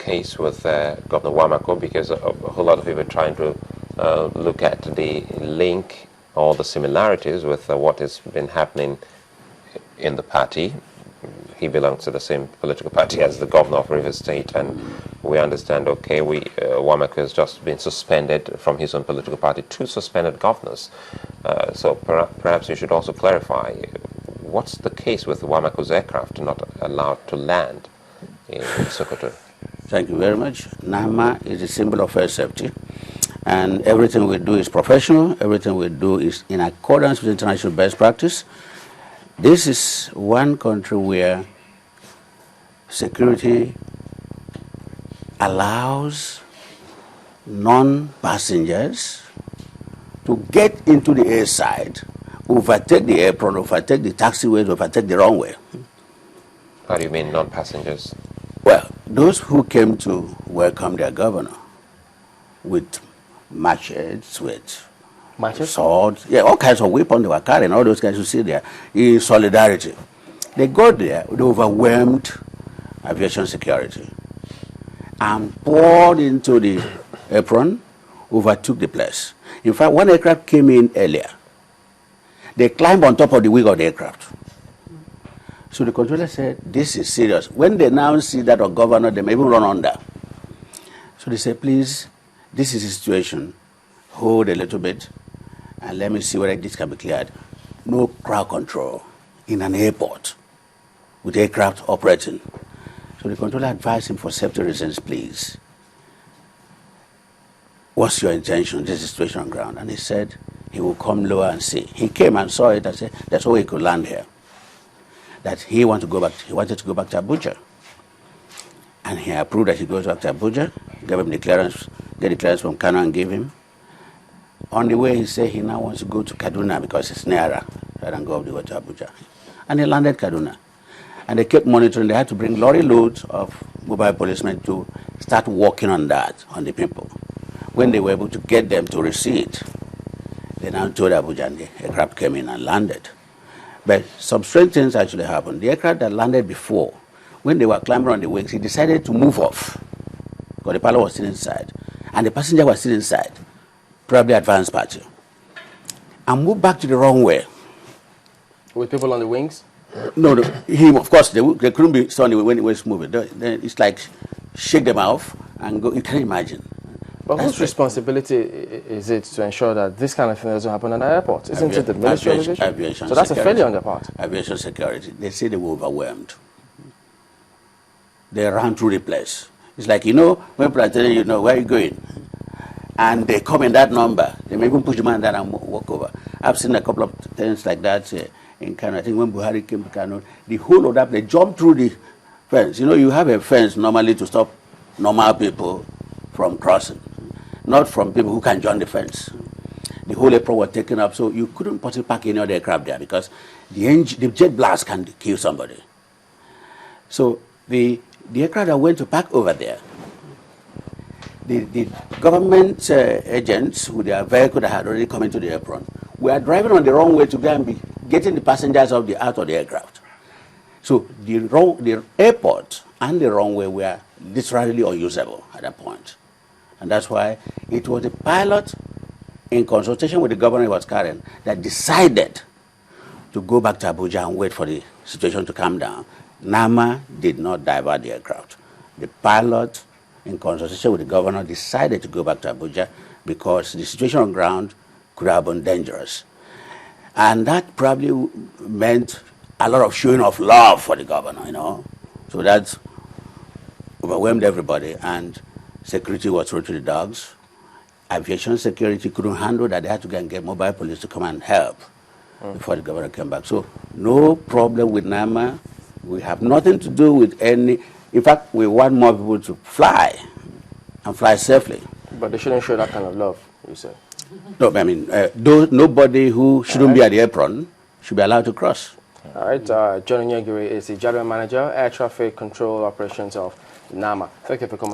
case with Governor Wamakko, because a whole lot of people are trying to look at the link or the similarities with what has been happening in the party. He belongs to the same political party as the governor of Rivers State, and we understand, okay, Wamakko has just been suspended from his own political party, 2 suspended governors. So perhaps you should also clarify, what's the case with Wamakko's aircraft not allowed to land in Sokoto? Thank you very much. NAMA is a symbol of air safety, and everything we do is professional. Everything we do is in accordance with international best practice. This is one country where security allows non-passengers to get into the airside, overtake the apron, overtake the taxiways, overtake the runway. How do you mean non-passengers? Well, those who came to welcome their governor with machetes, with swords, yeah, all kinds of weapons they were carrying, all those guys you see there, in solidarity. They got there with overwhelmed aviation security and poured into the apron, overtook the place. In fact, one aircraft came in earlier. They climbed on top of the wing of the aircraft. So the controller said, this is serious. When they now see that a governor, they may even run under. So they said, please, this is a situation. Hold a little bit, and let me see whether this can be cleared. No crowd control in an airport with aircraft operating. So the controller advised him, for safety reasons, please, what's your intention? This is the situation on ground. And he said he will come lower and see. He came and saw it and said, that's why he could land here. That he wanted to go back to Abuja. And he approved that he goes back to Abuja, gave him the clearance, get the clearance from Kano and give him. On the way, he said he now wants to go to Kaduna because it's nearer, rather than go up the way to Abuja. And he landed Kaduna. And they kept monitoring. They had to bring lorry loads of mobile policemen to start working on that, on the people. When they were able to get them to receipt, they now told Abuja, and the aircraft came in and landed. But some strange things actually happened. The aircraft that landed before, when they were climbing on the wings, he decided to move off because the pilot was still inside, and the passenger was still inside, probably advanced party, and moved back to the runway. With people on the wings? No, him, of course, they couldn't be still on the way when he was moving. Then it's like shake them off and go. You can imagine. But whose responsibility is it to ensure that this kind of thing doesn't happen at the airport? Isn't it the Ministry of Aviation? So that's a failure on their part. Aviation security. They say they were overwhelmed. They ran through the place. It's like, when people are telling you, where are you going? And they come in that number. They may even push the man down and walk over. I've seen a couple of things like that in Kano. I think when Buhari came to Kano, the whole of that, they jumped through the fence. You have a fence normally to stop normal people from crossing, not from people who can join the fence. The whole apron was taken up, so you couldn't possibly park any other aircraft there because the jet blast can kill somebody. So the aircraft that went to park over there, the government agents with their vehicle that had already come into the apron were driving on the wrong way to go and be getting the passengers out of the aircraft. So the airport and the runway were literally unusable at that point. And that's why it was the pilot, in consultation with the governor he was carrying, that decided to go back to Abuja and wait for the situation to calm down. NAMA did not divert the aircraft. The pilot, in consultation with the governor, decided to go back to Abuja because the situation on ground could have been dangerous. And that probably meant a lot of showing of love for the governor, So that overwhelmed everybody, and security was thrown to the dogs. Aviation security couldn't handle that. They had to go and get mobile police to come and help before the governor came back. So no problem with NAMA. We have nothing to do with any. In fact, we want more people to fly and fly safely. But they shouldn't show that kind of love, you said. No, I mean, nobody who shouldn't be at the apron should be allowed to cross. All right. John Onyegiri is the General Manager, Air Traffic Control Operations of NAMA. Thank you for coming.